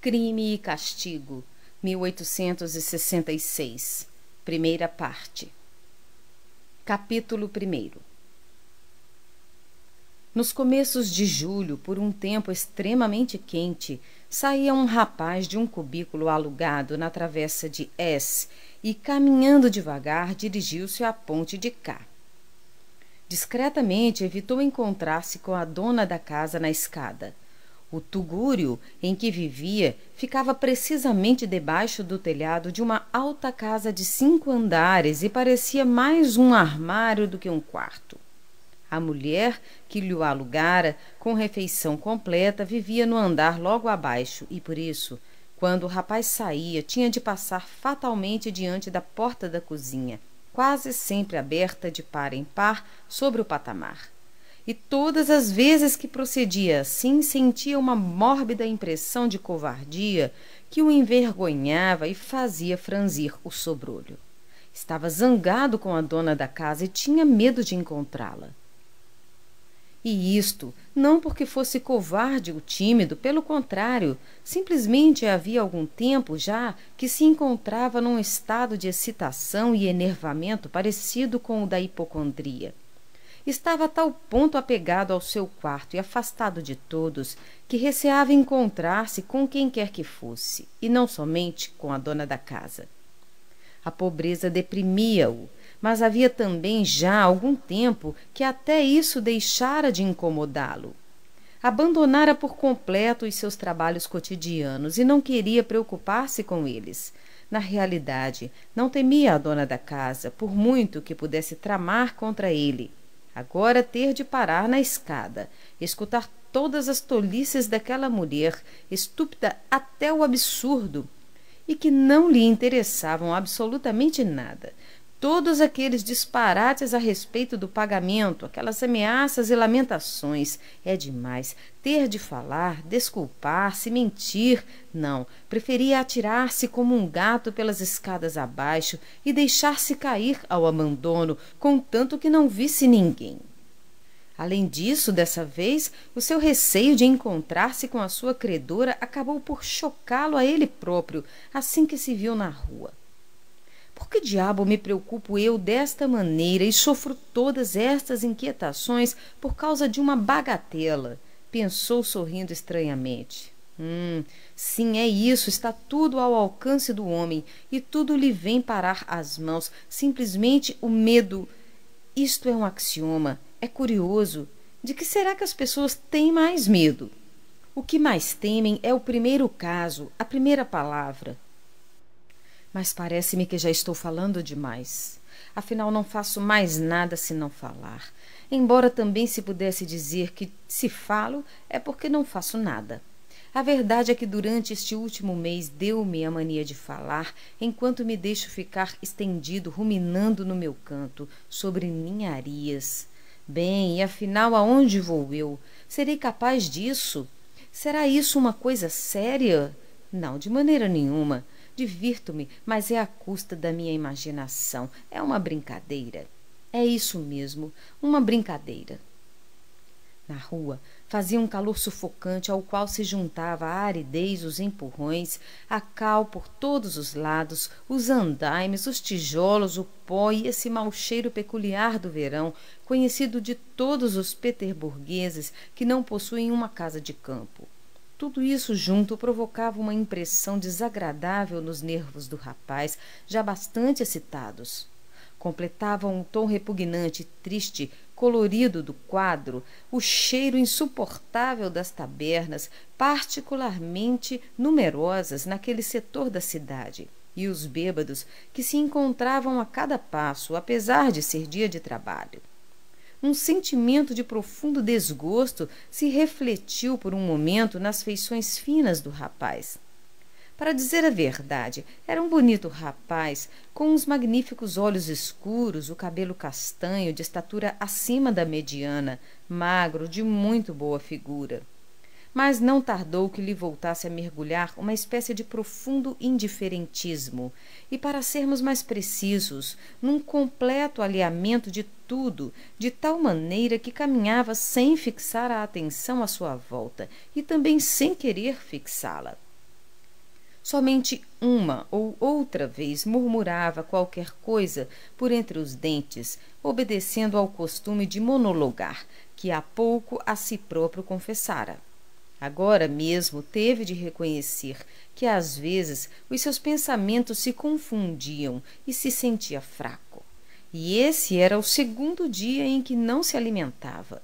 Crime e Castigo, 1866, primeira parte. Capítulo 1. Nos começos de julho, por um tempo extremamente quente, saía um rapaz de um cubículo alugado na travessa de S e, caminhando devagar, dirigiu-se à ponte de K. Discretamente evitou encontrar-se com a dona da casa na escada. O tugúrio em que vivia ficava precisamente debaixo do telhado de uma alta casa de 5 andares e parecia mais um armário do que um quarto. A mulher que lhe o alugara, com refeição completa, vivia no andar logo abaixo e, por isso, quando o rapaz saía, tinha de passar fatalmente diante da porta da cozinha, quase sempre aberta de par em par sobre o patamar. E todas as vezes que procedia assim, sentia uma mórbida impressão de covardia que o envergonhava e fazia franzir o sobrolho. Estava zangado com a dona da casa e tinha medo de encontrá-la. E isto não porque fosse covarde ou tímido, pelo contrário, simplesmente havia algum tempo já que se encontrava num estado de excitação e enervamento parecido com o da hipocondria. Estava a tal ponto apegado ao seu quarto e afastado de todos que receava encontrar-se com quem quer que fosse, e não somente com a dona da casa. A pobreza deprimia-o, mas havia também já algum tempo que até isso deixara de incomodá-lo. Abandonara por completo os seus trabalhos cotidianos e não queria preocupar-se com eles. Na realidade, não temia a dona da casa, por muito que pudesse tramar contra ele. Agora ter de parar na escada, escutar todas as tolices daquela mulher, estúpida até o absurdo, e que não lhe interessavam absolutamente nada. Todos aqueles disparates a respeito do pagamento, aquelas ameaças e lamentações. É demais. Ter de falar, desculpar-se, mentir. Não, preferia atirar-se como um gato pelas escadas abaixo e deixar-se cair ao abandono, contanto que não visse ninguém. Além disso, dessa vez, o seu receio de encontrar-se com a sua credora acabou por chocá-lo a ele próprio, assim que se viu na rua. Por que diabo me preocupo eu desta maneira e sofro todas estas inquietações por causa de uma bagatela? Pensou sorrindo estranhamente. Sim, é isso, está tudo ao alcance do homem e tudo lhe vem parar às mãos, simplesmente o medo. Isto é um axioma, é curioso. De que será que as pessoas têm mais medo? O que mais temem é o primeiro caso, a primeira palavra. Mas parece-me que já estou falando demais. Afinal, não faço mais nada senão falar. Embora também se pudesse dizer que, se falo, é porque não faço nada. A verdade é que durante este último mês deu-me a mania de falar, enquanto me deixo ficar estendido, ruminando no meu canto, sobre ninharias. Bem, e afinal, aonde vou eu? Serei capaz disso? Será isso uma coisa séria? Não, de maneira nenhuma. Divirto-me, mas é à custa da minha imaginação. É uma brincadeira. É isso mesmo, uma brincadeira. Na rua fazia um calor sufocante ao qual se juntava a aridez, os empurrões, a cal por todos os lados, os andaimes, os tijolos, o pó e esse mau cheiro peculiar do verão, conhecido de todos os peterburgueses que não possuem uma casa de campo. Tudo isso junto provocava uma impressão desagradável nos nervos do rapaz, já bastante excitados. Completavam um tom repugnante, triste, colorido do quadro, o cheiro insuportável das tabernas, particularmente numerosas naquele setor da cidade, e os bêbados que se encontravam a cada passo, apesar de ser dia de trabalho. Um sentimento de profundo desgosto se refletiu por um momento nas feições finas do rapaz. Para dizer a verdade, era um bonito rapaz, com uns magníficos olhos escuros, o cabelo castanho, de estatura acima da mediana, magro, de muito boa figura. Mas não tardou que lhe voltasse a mergulhar uma espécie de profundo indiferentismo e, para sermos mais precisos, num completo alheamento de tudo, de tal maneira que caminhava sem fixar a atenção à sua volta e também sem querer fixá-la. Somente uma ou outra vez murmurava qualquer coisa por entre os dentes, obedecendo ao costume de monologar, que há pouco a si próprio confessara. Agora mesmo teve de reconhecer que às vezes os seus pensamentos se confundiam e se sentia fraco. E esse era o segundo dia em que não se alimentava.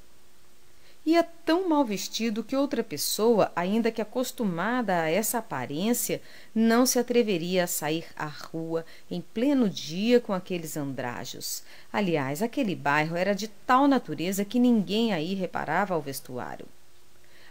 Ia tão mal vestido que outra pessoa, ainda que acostumada a essa aparência, não se atreveria a sair à rua em pleno dia com aqueles andrajos. Aliás, aquele bairro era de tal natureza que ninguém aí reparava ao vestuário.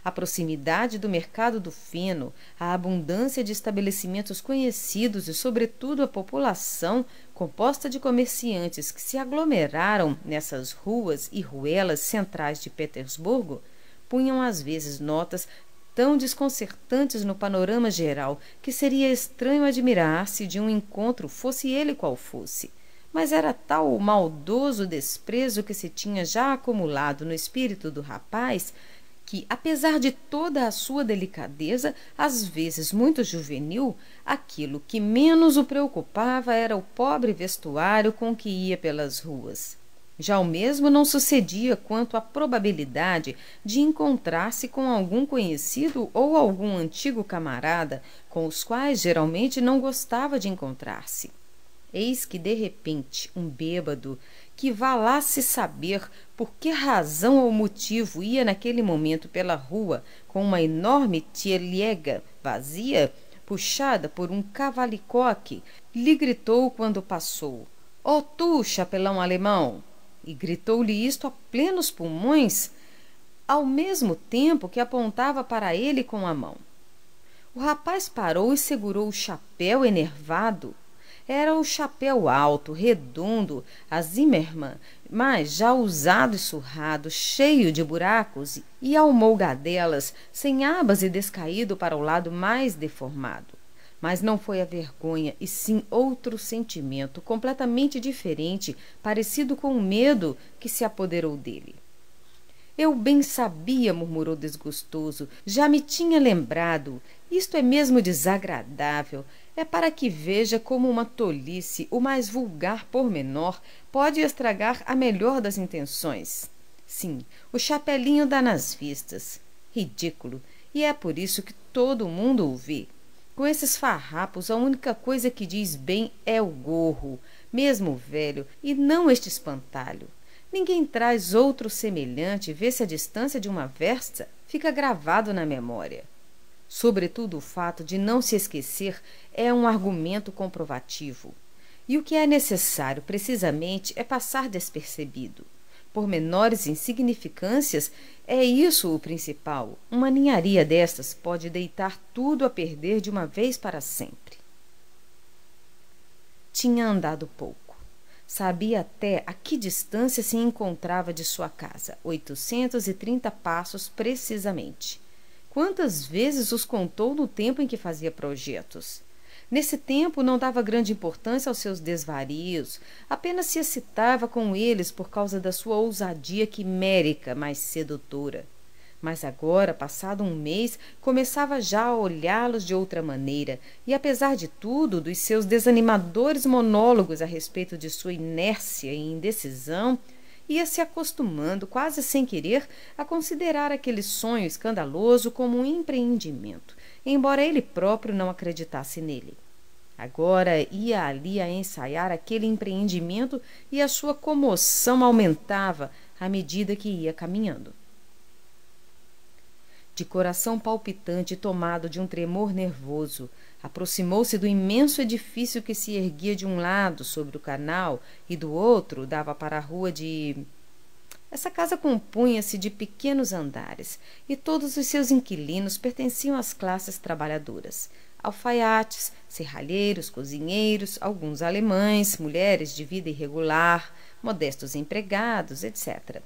A proximidade do mercado do feno, a abundância de estabelecimentos conhecidos e, sobretudo, a população, composta de comerciantes que se aglomeraram nessas ruas e ruelas centrais de Petersburgo, punham às vezes notas tão desconcertantes no panorama geral que seria estranho admirar-se de um encontro, fosse ele qual fosse. Mas era tal o maldoso desprezo que se tinha já acumulado no espírito do rapaz que, apesar de toda a sua delicadeza, às vezes muito juvenil, aquilo que menos o preocupava era o pobre vestuário com que ia pelas ruas. Já o mesmo não sucedia quanto à probabilidade de encontrar-se com algum conhecido ou algum antigo camarada, com os quais geralmente não gostava de encontrar-se. Eis que, de repente, um bêbado, que vá lá se saber por que razão ou motivo ia naquele momento pela rua com uma enorme tieliega vazia, puxada por um cavalicoque, lhe gritou quando passou: "Ó tu, chapelão alemão!" E gritou-lhe isto a plenos pulmões, ao mesmo tempo que apontava para ele com a mão. O rapaz parou e segurou o chapéu enervado. Era o chapéu alto, redondo, a Zimmermann, mas já usado e surrado, cheio de buracos e almolgadelas, sem abas e descaído para o lado mais deformado. Mas não foi a vergonha, e sim outro sentimento, completamente diferente, parecido com o medo, que se apoderou dele. "Eu bem sabia", murmurou desgostoso, "já me tinha lembrado. Isto é mesmo desagradável. É para que veja como uma tolice, o mais vulgar pormenor, pode estragar a melhor das intenções. Sim, o chapelinho dá nas vistas. Ridículo! E é por isso que todo mundo o vê. Com esses farrapos, a única coisa que diz bem é o gorro, mesmo o velho, e não este espantalho. Ninguém traz outro semelhante, vê-se a distância de uma versta, fica gravado na memória. Sobretudo o fato de não se esquecer é um argumento comprovativo. E o que é necessário, precisamente, é passar despercebido. Por menores insignificâncias, é isso o principal. Uma ninharia destas pode deitar tudo a perder de uma vez para sempre. Tinha andado pouco. Sabia até a que distância se encontrava de sua casa, 830 passos precisamente. Quantas vezes os contou no tempo em que fazia projetos? Nesse tempo não dava grande importância aos seus desvarios, apenas se excitava com eles por causa da sua ousadia quimérica, mais sedutora. Mas agora, passado um mês, começava já a olhá-los de outra maneira, e apesar de tudo, dos seus desanimadores monólogos a respeito de sua inércia e indecisão, ia se acostumando, quase sem querer, a considerar aquele sonho escandaloso como um empreendimento, embora ele próprio não acreditasse nele. Agora ia ali a ensaiar aquele empreendimento e a sua comoção aumentava à medida que ia caminhando. De coração palpitante e tomado de um tremor nervoso, aproximou-se do imenso edifício que se erguia de um lado sobre o canal e do outro dava para a rua de... Essa casa compunha-se de pequenos andares e todos os seus inquilinos pertenciam às classes trabalhadoras. Alfaiates, serralheiros, cozinheiros, alguns alemães, mulheres de vida irregular, modestos empregados, etc.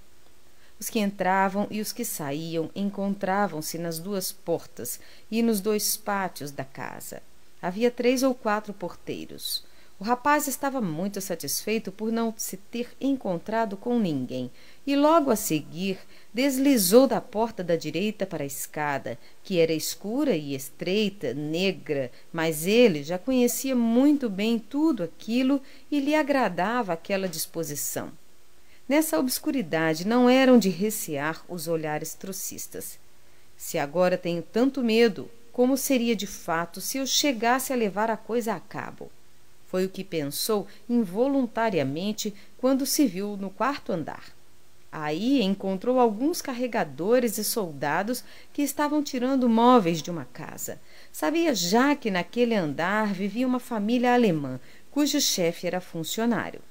Os que entravam e os que saíam encontravam-se nas duas portas e nos dois pátios da casa. Havia 3 ou 4 porteiros. O rapaz estava muito satisfeito por não se ter encontrado com ninguém e logo a seguir deslizou da porta da direita para a escada, que era escura e estreita, negra, mas ele já conhecia muito bem tudo aquilo e lhe agradava aquela disposição. Nessa obscuridade não eram de recear os olhares trocistas. Se agora tenho tanto medo, como seria de fato se eu chegasse a levar a coisa a cabo? Foi o que pensou involuntariamente quando se viu no quarto andar. Aí encontrou alguns carregadores e soldados que estavam tirando móveis de uma casa. Sabia já que naquele andar vivia uma família alemã, cujo chefe era funcionário.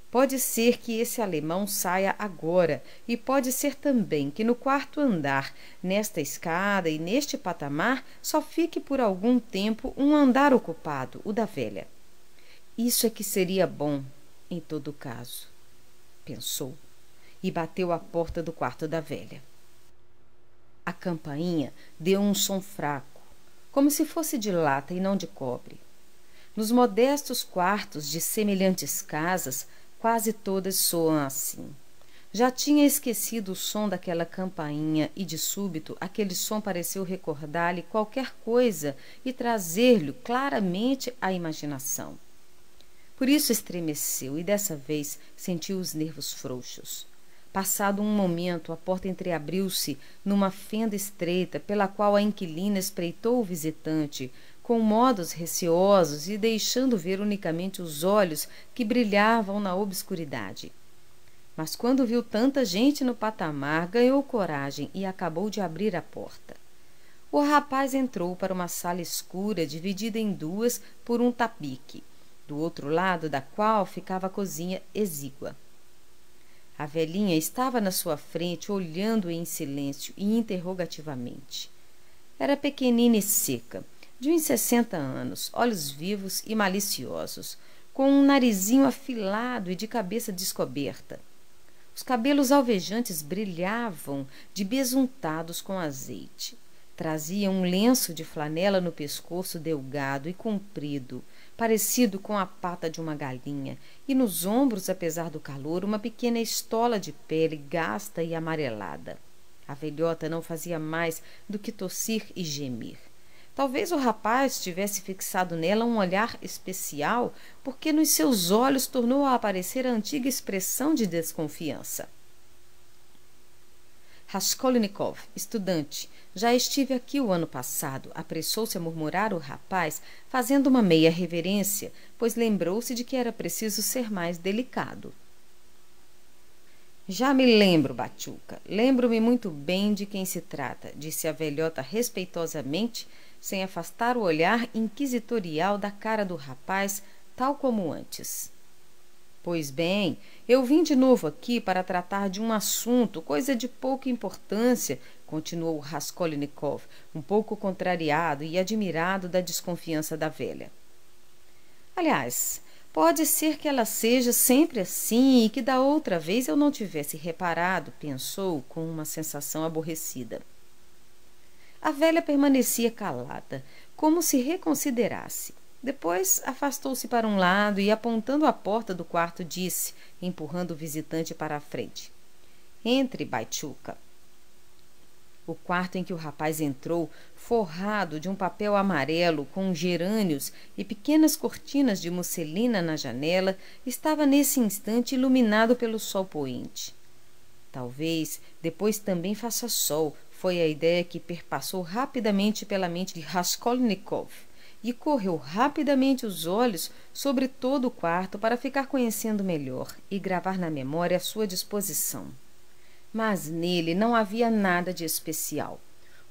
Pode ser que esse alemão saia agora, e pode ser também que no quarto andar, nesta escada e neste patamar, só fique por algum tempo um andar ocupado, o da velha. Isso é que seria bom, em todo caso, pensou, e bateu à porta do quarto da velha. A campainha deu um som fraco, como se fosse de lata e não de cobre. Nos modestos quartos de semelhantes casas, quase todas soam assim. Já tinha esquecido o som daquela campainha e, de súbito, aquele som pareceu recordar-lhe qualquer coisa e trazer-lhe claramente à imaginação. Por isso estremeceu e, dessa vez, sentiu os nervos frouxos. Passado um momento, a porta entreabriu-se numa fenda estreita pela qual a inquilina espreitou o visitante, com modos receosos e deixando ver unicamente os olhos que brilhavam na obscuridade. Mas quando viu tanta gente no patamar, ganhou coragem e acabou de abrir a porta. O rapaz entrou para uma sala escura, dividida em duas por um tabique, do outro lado da qual ficava a cozinha exígua. A velhinha estava na sua frente, olhando-o em silêncio e interrogativamente. Era pequenina e seca, de uns 60 anos, olhos vivos e maliciosos, com um narizinho afilado e de cabeça descoberta. Os cabelos alvejantes brilhavam de besuntados com azeite. Trazia um lenço de flanela no pescoço delgado e comprido, parecido com a pata de uma galinha, e nos ombros, apesar do calor, uma pequena estola de pele gasta e amarelada. A velhota não fazia mais do que tossir e gemir. Talvez o rapaz tivesse fixado nela um olhar especial, porque nos seus olhos tornou a aparecer a antiga expressão de desconfiança. Raskolnikov, estudante, já estive aqui o ano passado, apressou-se a murmurar o rapaz, fazendo uma meia reverência, pois lembrou-se de que era preciso ser mais delicado. Já me lembro, Batiuca, lembro-me muito bem de quem se trata, disse a velhota respeitosamente, sem afastar o olhar inquisitorial da cara do rapaz, tal como antes. Pois bem, eu vim de novo aqui para tratar de um assunto, coisa de pouca importância, continuou Raskolnikov, um pouco contrariado e admirado da desconfiança da velha. Aliás, pode ser que ela seja sempre assim e que da outra vez eu não tivesse reparado, pensou com uma sensação aborrecida. A velha permanecia calada, como se reconsiderasse. Depois afastou-se para um lado e, apontando a porta do quarto, disse, empurrando o visitante para a frente: Entre, Batiuca. O quarto em que o rapaz entrou, forrado de um papel amarelo com gerânios e pequenas cortinas de musselina na janela, estava nesse instante iluminado pelo sol poente. Talvez depois também faça sol, foi a ideia que perpassou rapidamente pela mente de Raskolnikov, e correu rapidamente os olhos sobre todo o quarto para ficar conhecendo melhor e gravar na memória a sua disposição. Mas nele não havia nada de especial.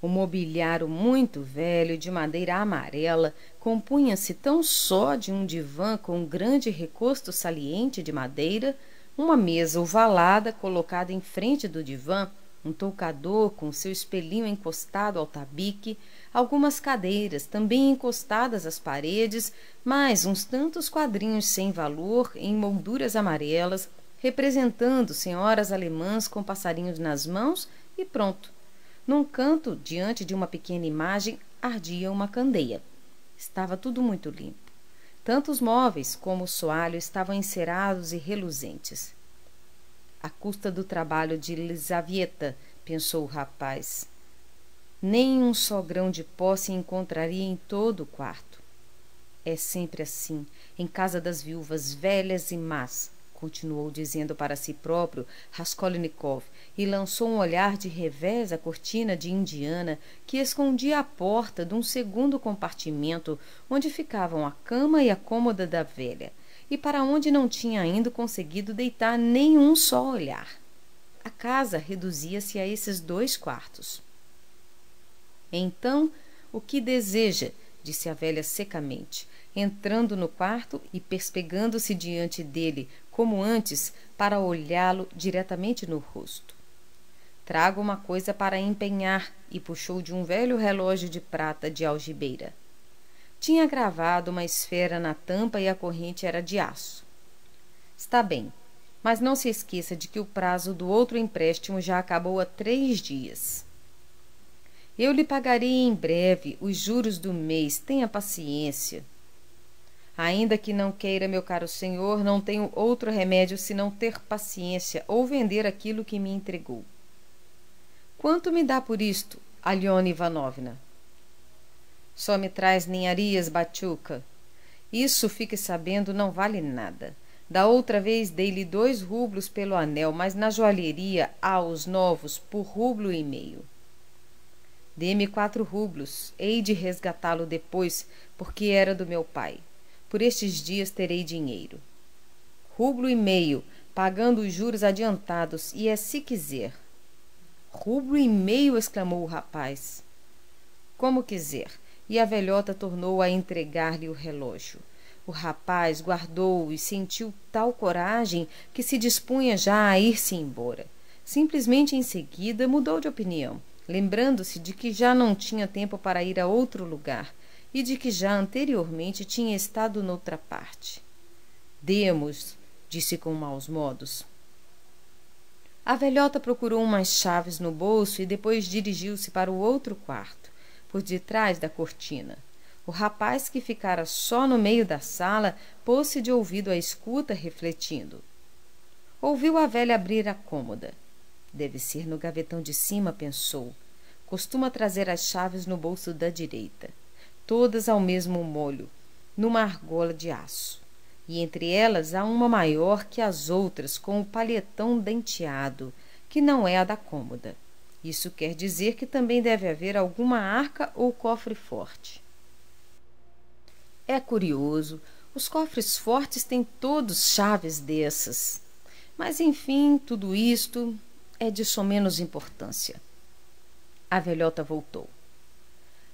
O mobiliário muito velho, de madeira amarela, compunha-se tão só de um divã com um grande recosto saliente de madeira, uma mesa ovalada colocada em frente do divã, um toucador com seu espelhinho encostado ao tabique, algumas cadeiras também encostadas às paredes, mais uns tantos quadrinhos sem valor em molduras amarelas, representando senhoras alemãs com passarinhos nas mãos, e pronto. Num canto, diante de uma pequena imagem, ardia uma candeia. Estava tudo muito limpo. Tanto os móveis como o soalho estavam encerados e reluzentes. À custa do trabalho de Lizaveta, pensou o rapaz. Nem um só grão de pó se encontraria em todo o quarto. É sempre assim, em casa das viúvas velhas e más, continuou dizendo para si próprio Raskolnikov, e lançou um olhar de revés à cortina de indiana que escondia a porta de um segundo compartimento onde ficavam a cama e a cômoda da velha, e para onde não tinha ainda conseguido deitar nem um só olhar. A casa reduzia-se a esses 2 quartos. Então, o que deseja? Disse a velha secamente, entrando no quarto e pespegando-se diante dele, como antes, para olhá-lo diretamente no rosto. Trago uma coisa para empenhar, e puxou de um velho relógio de prata de algibeira. Tinha gravado uma esfera na tampa e a corrente era de aço. Está bem, mas não se esqueça de que o prazo do outro empréstimo já acabou há 3 dias. Eu lhe pagarei em breve os juros do mês, tenha paciência. Ainda que não queira, meu caro senhor, não tenho outro remédio senão ter paciência ou vender aquilo que me entregou. Quanto me dá por isto, Aliona Ivanovna? Só me traz ninharias, Batiuca. Isso, fique sabendo, não vale nada. Da outra vez dei-lhe 2 rublos pelo anel, mas na joalheria há os novos por 1,5 rublo. Dê-me 4 rublos, hei de resgatá-lo depois, porque era do meu pai. Por estes dias terei dinheiro. 1,5 rublo, pagando os juros adiantados, e é se quiser. 1,5 rublo, exclamou o rapaz. Como quiser, e a velhota tornou a entregar-lhe o relógio. O rapaz guardou-o e sentiu tal coragem que se dispunha já a ir-se embora. Simplesmente em seguida mudou de opinião, lembrando-se de que já não tinha tempo para ir a outro lugar e de que já anteriormente tinha estado noutra parte. Demos, disse com maus modos. A velhota procurou umas chaves no bolso e depois dirigiu-se para o outro quarto, por detrás da cortina. O rapaz, que ficara só no meio da sala, pôs-se de ouvido à escuta, refletindo. Ouviu a velha abrir a cômoda. Deve ser no gavetão de cima, pensou. Costuma trazer as chaves no bolso da direita, todas ao mesmo molho, numa argola de aço. E entre elas há uma maior que as outras, com o palhetão denteado, que não é a da cômoda. Isso quer dizer que também deve haver alguma arca ou cofre forte. É curioso, os cofres fortes têm todos chaves dessas. Mas, enfim, tudo isto é de somenos importância. A velhota voltou.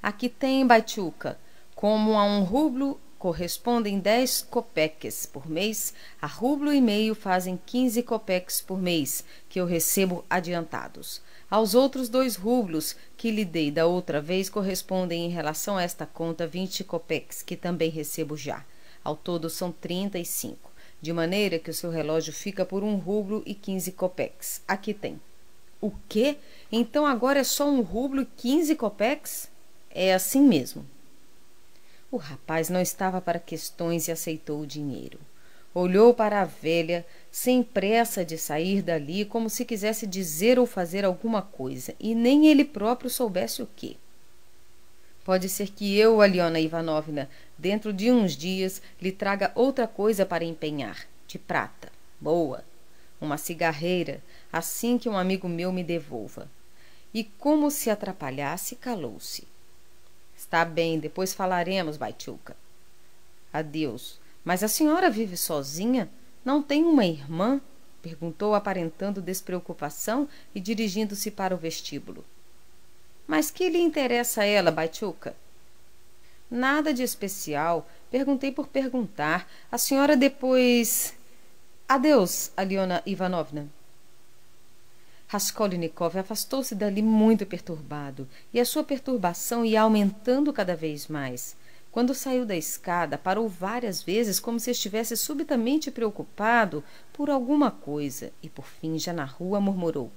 Aqui tem, Batiuca, como a 1 rublo correspondem 10 copeques por mês, a 1,5 rublo fazem 15 copeques por mês, que eu recebo adiantados. Aos outros 2 rublos que lhe dei da outra vez correspondem em relação a esta conta 20 copeques, que também recebo já. Ao todo são 35, de maneira que o seu relógio fica por 1 rublo e 15 copeques. Aqui tem. O quê? Então agora é só 1 rublo e 15 copeques? É assim mesmo. O rapaz não estava para questões e aceitou o dinheiro. Olhou para a velha, sem pressa de sair dali, como se quisesse dizer ou fazer alguma coisa, e nem ele próprio soubesse o quê. Pode ser que eu, Aliona Ivanovna, dentro de uns dias, lhe traga outra coisa para empenhar, de prata, boa, uma cigarreira, assim que um amigo meu me devolva. E como se atrapalhasse, calou-se. Está bem, depois falaremos, Batiuca. Adeus. Mas a senhora vive sozinha? Não tem uma irmã? Perguntou, aparentando despreocupação e dirigindo-se para o vestíbulo. Mas que lhe interessa a ela, Batiuca? Nada de especial. Perguntei por perguntar. A senhora depois... Adeus, Aliona Ivanovna. Raskolnikov afastou-se dali muito perturbado, e a sua perturbação ia aumentando cada vez mais. Quando saiu da escada, parou várias vezes como se estivesse subitamente preocupado por alguma coisa, e por fim, já na rua, murmurou: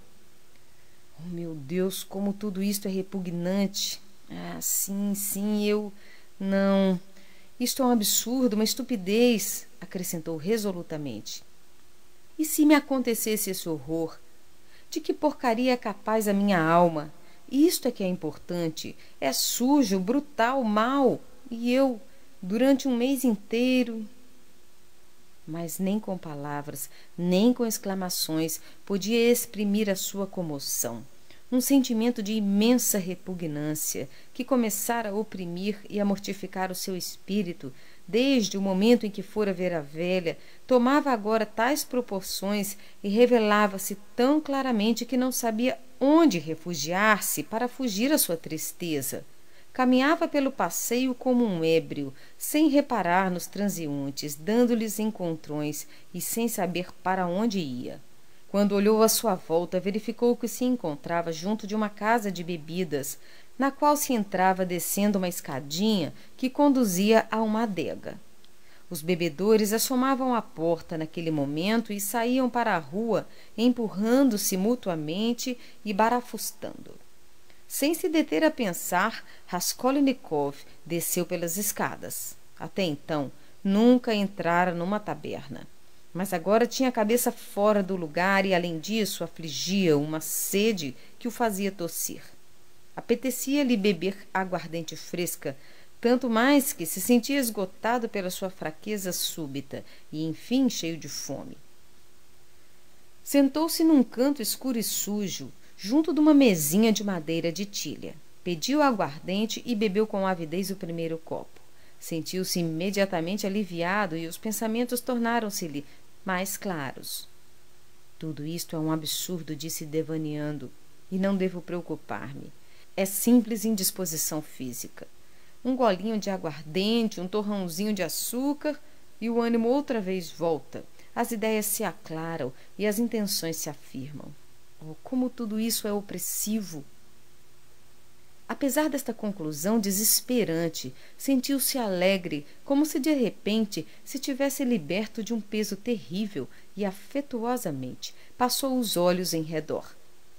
Oh, meu Deus, como tudo isto é repugnante! Ah, sim, eu... Não... Isto é um absurdo, uma estupidez, acrescentou resolutamente. E se me acontecesse esse horror? De que porcaria é capaz a minha alma? Isto é que é importante. É sujo, brutal, mau. E eu, durante um mês inteiro... Mas nem com palavras, nem com exclamações podia exprimir a sua comoção. Um sentimento de imensa repugnância que começara a oprimir e a mortificar o seu espírito desde o momento em que fora ver a velha, tomava agora tais proporções e revelava-se tão claramente que não sabia onde refugiar-se para fugir à sua tristeza. Caminhava pelo passeio como um ébrio, sem reparar nos transeuntes, dando-lhes encontrões e sem saber para onde ia. Quando olhou à sua volta, verificou que se encontrava junto de uma casa de bebidas, na qual se entrava descendo uma escadinha que conduzia a uma adega. Os bebedores assomavam à porta naquele momento e saíam para a rua, empurrando-se mutuamente e barafustando. Sem se deter a pensar, Raskolnikov desceu pelas escadas. Até então, nunca entrara numa taberna. Mas agora tinha a cabeça fora do lugar e, além disso, afligia uma sede que o fazia tossir. Apetecia-lhe beber aguardente fresca, tanto mais que se sentia esgotado pela sua fraqueza súbita e, enfim, cheio de fome. Sentou-se num canto escuro e sujo, junto de uma mesinha de madeira de tilha. Pediu aguardente e bebeu com avidez o primeiro copo. Sentiu-se imediatamente aliviado e os pensamentos tornaram-se-lhe mais claros. Tudo isto é um absurdo, disse devaneando, e não devo preocupar-me. É simples indisposição física. Um golinho de aguardente, um torrãozinho de açúcar e o ânimo outra vez volta. As ideias se aclaram e as intenções se afirmam. Oh, como tudo isso é opressivo! Apesar desta conclusão desesperante, sentiu-se alegre, como se de repente se tivesse liberto de um peso terrível e afetuosamente passou os olhos em redor.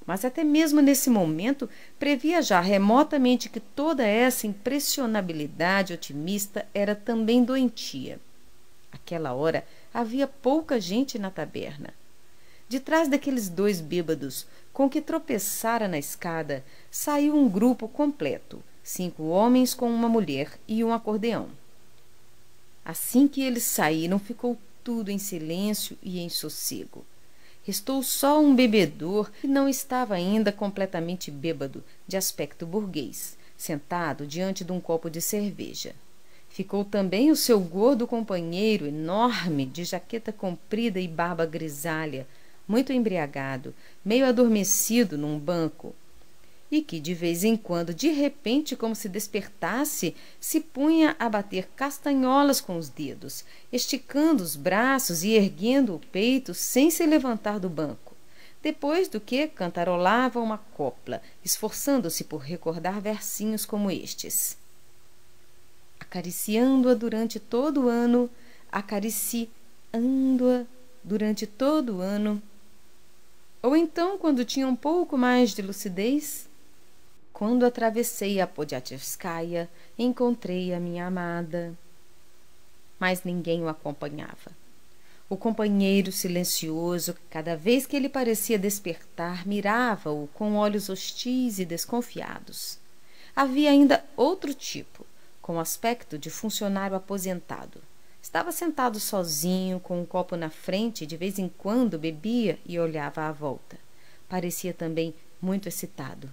Mas até mesmo nesse momento previa já remotamente que toda essa impressionabilidade otimista era também doentia. Àquela hora havia pouca gente na taberna. De trás daqueles 2 bêbados com que tropeçara na escada, saiu um grupo completo, 5 homens com uma mulher e um acordeão. Assim que eles saíram, ficou tudo em silêncio e em sossego. Restou só um bebedor que não estava ainda completamente bêbado, de aspecto burguês, sentado diante de um copo de cerveja. Ficou também o seu gordo companheiro, enorme, de jaqueta comprida e barba grisalha, muito embriagado, meio adormecido num banco, e que de vez em quando, de repente, como se despertasse, se punha a bater castanholas com os dedos, esticando os braços e erguendo o peito sem se levantar do banco, depois do que cantarolava uma copla, esforçando-se por recordar versinhos como estes: acariciando-a durante todo o ano, acariciando-a durante todo o ano. Ou então, quando tinha um pouco mais de lucidez: quando atravessei a Podiativskaya, encontrei a minha amada. Mas ninguém o acompanhava. O companheiro silencioso, cada vez que ele parecia despertar, mirava-o com olhos hostis e desconfiados. Havia ainda outro tipo, com aspecto de funcionário aposentado. Estava sentado sozinho, com um copo na frente, e de vez em quando bebia e olhava à volta. Parecia também muito excitado.